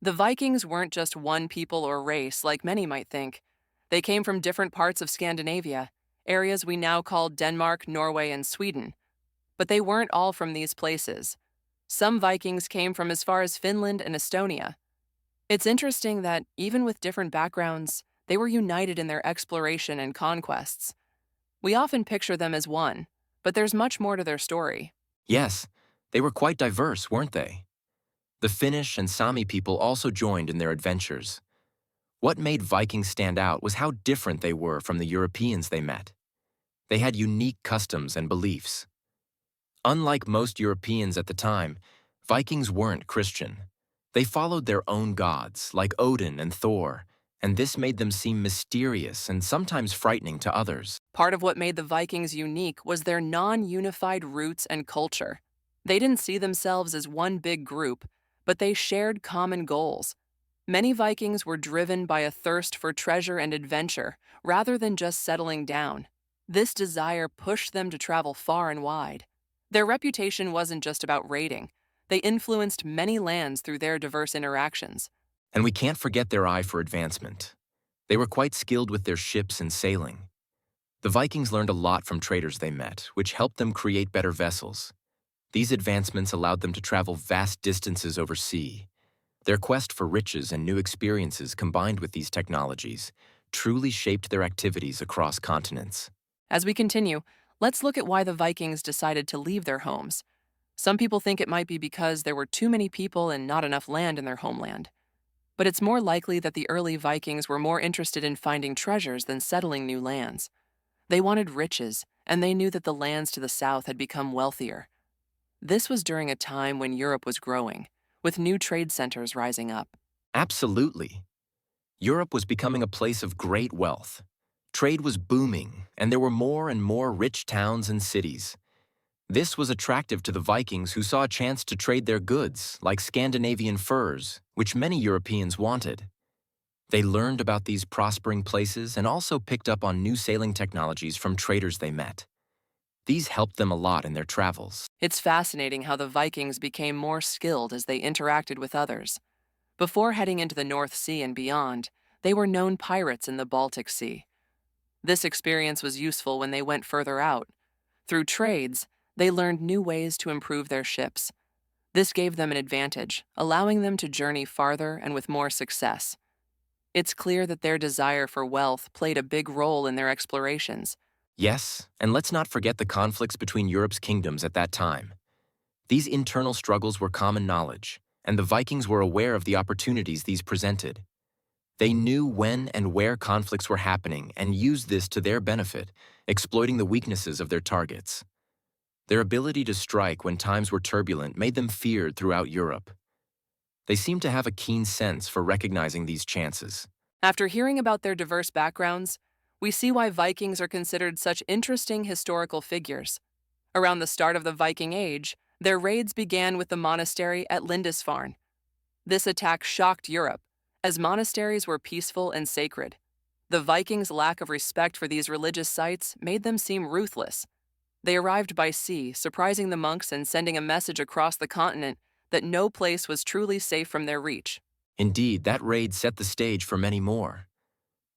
The Vikings weren't just one people or race like many might think. They came from different parts of Scandinavia, areas we now call Denmark, Norway, and Sweden. But they weren't all from these places. Some Vikings came from as far as Finland and Estonia. It's interesting that, even with different backgrounds, they were united in their exploration and conquests. We often picture them as one, but there's much more to their story. Yes, they were quite diverse, weren't they? The Finnish and Sami people also joined in their adventures. What made Vikings stand out was how different they were from the Europeans they met. They had unique customs and beliefs. Unlike most Europeans at the time, Vikings weren't Christian. They followed their own gods, like Odin and Thor, and this made them seem mysterious and sometimes frightening to others. Part of what made the Vikings unique was their non-unified roots and culture. They didn't see themselves as one big group, but they shared common goals. Many Vikings were driven by a thirst for treasure and adventure, rather than just settling down. This desire pushed them to travel far and wide. Their reputation wasn't just about raiding. They influenced many lands through their diverse interactions. And we can't forget their eye for advancement. They were quite skilled with their ships and sailing. The Vikings learned a lot from traders they met, which helped them create better vessels. These advancements allowed them to travel vast distances over sea. Their quest for riches and new experiences combined with these technologies truly shaped their activities across continents. As we continue, let's look at why the Vikings decided to leave their homes. Some people think it might be because there were too many people and not enough land in their homeland. But it's more likely that the early Vikings were more interested in finding treasures than settling new lands. They wanted riches, and they knew that the lands to the south had become wealthier. This was during a time when Europe was growing, with new trade centers rising up. Absolutely. Europe was becoming a place of great wealth. Trade was booming, and there were more and more rich towns and cities. This was attractive to the Vikings, who saw a chance to trade their goods, like Scandinavian furs, which many Europeans wanted. They learned about these prospering places and also picked up on new sailing technologies from traders they met. These helped them a lot in their travels. It's fascinating how the Vikings became more skilled as they interacted with others. Before heading into the North Sea and beyond, they were known pirates in the Baltic Sea. This experience was useful when they went further out. Through trades, they learned new ways to improve their ships. This gave them an advantage, allowing them to journey farther and with more success. It's clear that their desire for wealth played a big role in their explorations. Yes, and let's not forget the conflicts between Europe's kingdoms at that time. These internal struggles were common knowledge, and the Vikings were aware of the opportunities these presented. They knew when and where conflicts were happening and used this to their benefit, exploiting the weaknesses of their targets. Their ability to strike when times were turbulent made them feared throughout Europe. They seemed to have a keen sense for recognizing these chances. After hearing about their diverse backgrounds, we see why Vikings are considered such interesting historical figures. Around the start of the Viking Age, their raids began with the monastery at Lindisfarne. This attack shocked Europe, as monasteries were peaceful and sacred. The Vikings' lack of respect for these religious sites made them seem ruthless. They arrived by sea, surprising the monks and sending a message across the continent that no place was truly safe from their reach. Indeed, that raid set the stage for many more.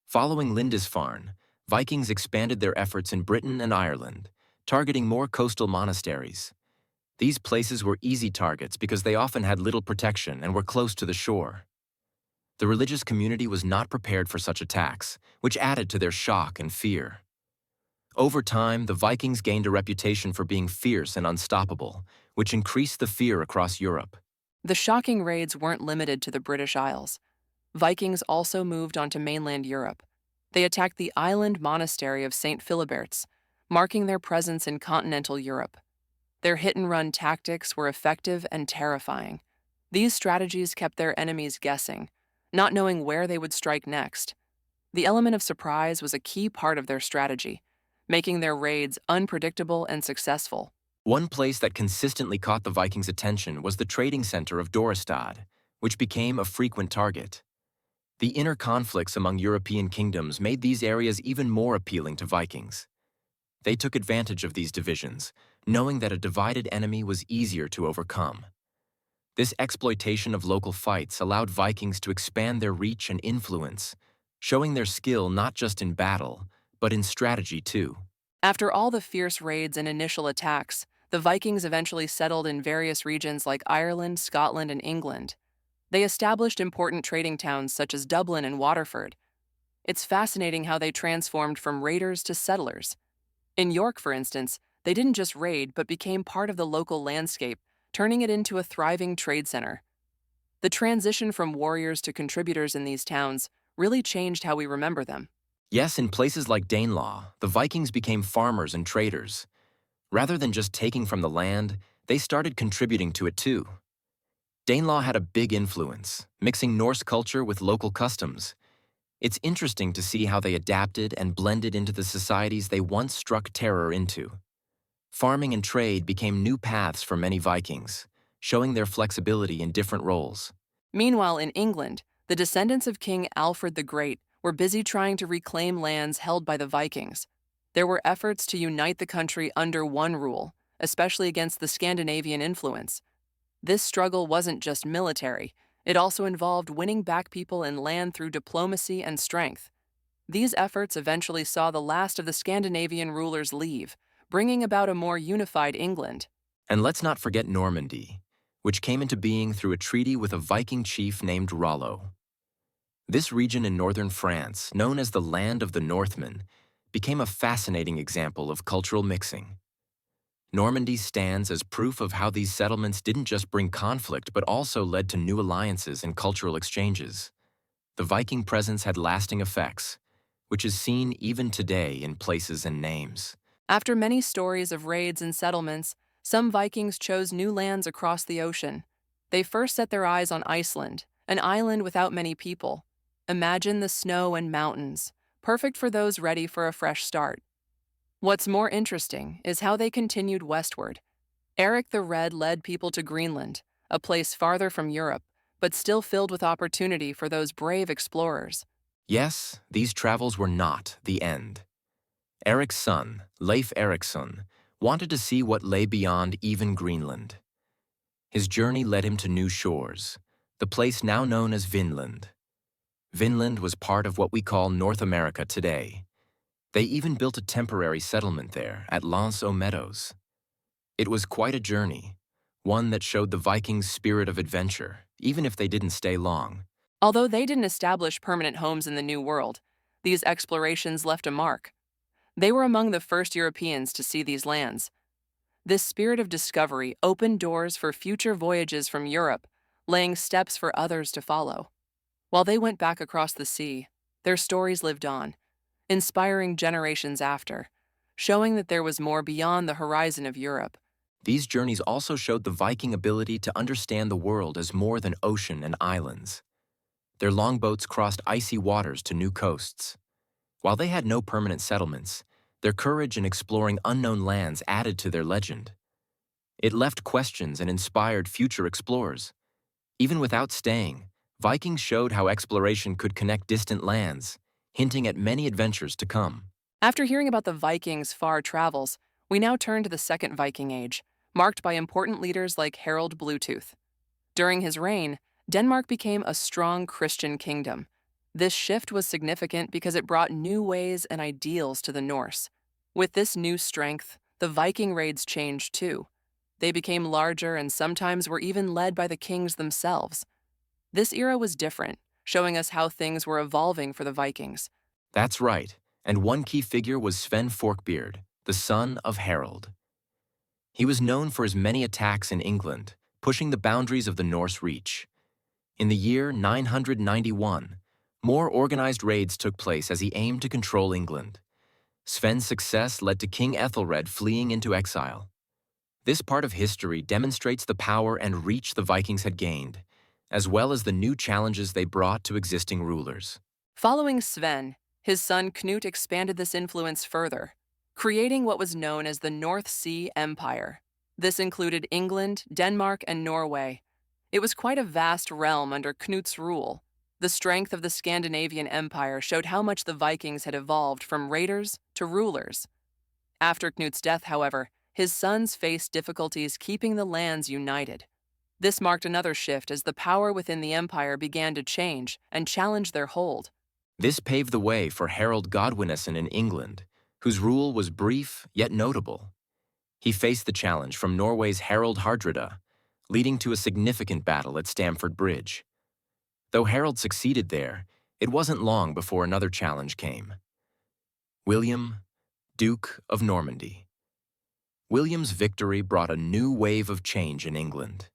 Following Lindisfarne, Vikings expanded their efforts in Britain and Ireland, targeting more coastal monasteries. These places were easy targets because they often had little protection and were close to the shore. The religious community was not prepared for such attacks, which added to their shock and fear. Over time, the Vikings gained a reputation for being fierce and unstoppable, which increased the fear across Europe. The shocking raids weren't limited to the British Isles. Vikings also moved onto mainland Europe. They attacked the island monastery of St. Philibert's, marking their presence in continental Europe. Their hit-and-run tactics were effective and terrifying. These strategies kept their enemies guessing, not knowing where they would strike next. The element of surprise was a key part of their strategy, making their raids unpredictable and successful. One place that consistently caught the Vikings' attention was the trading center of Dorestad, which became a frequent target. The inner conflicts among European kingdoms made these areas even more appealing to Vikings. They took advantage of these divisions, knowing that a divided enemy was easier to overcome. This exploitation of local fights allowed Vikings to expand their reach and influence, showing their skill not just in battle, but in strategy too. After all the fierce raids and initial attacks, the Vikings eventually settled in various regions like Ireland, Scotland, and England. They established important trading towns such as Dublin and Waterford. It's fascinating how they transformed from raiders to settlers. In York, for instance, they didn't just raid but became part of the local landscape, turning it into a thriving trade center. The transition from warriors to contributors in these towns really changed how we remember them. Yes, in places like Danelaw, the Vikings became farmers and traders. Rather than just taking from the land, they started contributing to it too. Danelaw had a big influence, mixing Norse culture with local customs. It's interesting to see how they adapted and blended into the societies they once struck terror into. Farming and trade became new paths for many Vikings, showing their flexibility in different roles. Meanwhile, in England, the descendants of King Alfred the Great were busy trying to reclaim lands held by the Vikings. There were efforts to unite the country under one rule, especially against the Scandinavian influence. This struggle wasn't just military, it also involved winning back people and land through diplomacy and strength. These efforts eventually saw the last of the Scandinavian rulers leave, bringing about a more unified England. And let's not forget Normandy, which came into being through a treaty with a Viking chief named Rollo. This region in northern France, known as the Land of the Northmen, became a fascinating example of cultural mixing. Normandy stands as proof of how these settlements didn't just bring conflict but also led to new alliances and cultural exchanges. The Viking presence had lasting effects, which is seen even today in places and names. After many stories of raids and settlements, some Vikings chose new lands across the ocean. They first set their eyes on Iceland, an island without many people. Imagine the snow and mountains, perfect for those ready for a fresh start. What's more interesting is how they continued westward. Eric the Red led people to Greenland, a place farther from Europe, but still filled with opportunity for those brave explorers. Yes, these travels were not the end. Eric's son, Leif Erikson, wanted to see what lay beyond even Greenland. His journey led him to new shores, the place now known as Vinland. Vinland was part of what we call North America today. They even built a temporary settlement there at L'Anse aux Meadows. It was quite a journey, one that showed the Vikings' spirit of adventure, even if they didn't stay long. Although they didn't establish permanent homes in the New World, these explorations left a mark. They were among the first Europeans to see these lands. This spirit of discovery opened doors for future voyages from Europe, laying steps for others to follow. While they went back across the sea, their stories lived on, inspiring generations after, showing that there was more beyond the horizon of Europe. These journeys also showed the Viking ability to understand the world as more than ocean and islands. Their longboats crossed icy waters to new coasts. While they had no permanent settlements, their courage in exploring unknown lands added to their legend. It left questions and inspired future explorers. Even without staying, Vikings showed how exploration could connect distant lands, hinting at many adventures to come. After hearing about the Vikings' far travels, we now turn to the Second Viking Age, marked by important leaders like Harald Bluetooth. During his reign, Denmark became a strong Christian kingdom. This shift was significant because it brought new ways and ideals to the Norse. With this new strength, the Viking raids changed too. They became larger and sometimes were even led by the kings themselves. This era was different, showing us how things were evolving for the Vikings. That's right, and one key figure was Sven Forkbeard, the son of Harald. He was known for his many attacks in England, pushing the boundaries of the Norse reach. In the year 991, more organized raids took place as he aimed to control England. Sven's success led to King Ethelred fleeing into exile. This part of history demonstrates the power and reach the Vikings had gained, as well as the new challenges they brought to existing rulers. Following Sven, his son Knut expanded this influence further, creating what was known as the North Sea Empire. This included England, Denmark, and Norway. It was quite a vast realm under Knut's rule. The strength of the Scandinavian Empire showed how much the Vikings had evolved from raiders to rulers. After Knut's death, however, his sons faced difficulties keeping the lands united. This marked another shift as the power within the empire began to change and challenge their hold. This paved the way for Harold Godwinson in England, whose rule was brief yet notable. He faced the challenge from Norway's Harald Hardrada, leading to a significant battle at Stamford Bridge. Though Harold succeeded there, it wasn't long before another challenge came. William, Duke of Normandy. William's victory brought a new wave of change in England.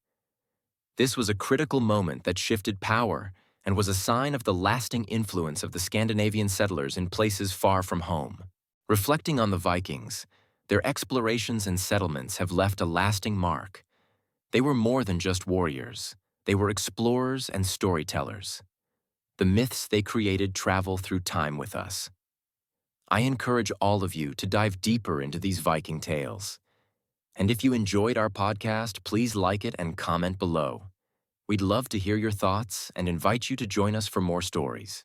This was a critical moment that shifted power and was a sign of the lasting influence of the Scandinavian settlers in places far from home. Reflecting on the Vikings, their explorations and settlements have left a lasting mark. They were more than just warriors. They were explorers and storytellers. The myths they created travel through time with us. I encourage all of you to dive deeper into these Viking tales. And if you enjoyed our podcast, please like it and comment below. We'd love to hear your thoughts and invite you to join us for more stories.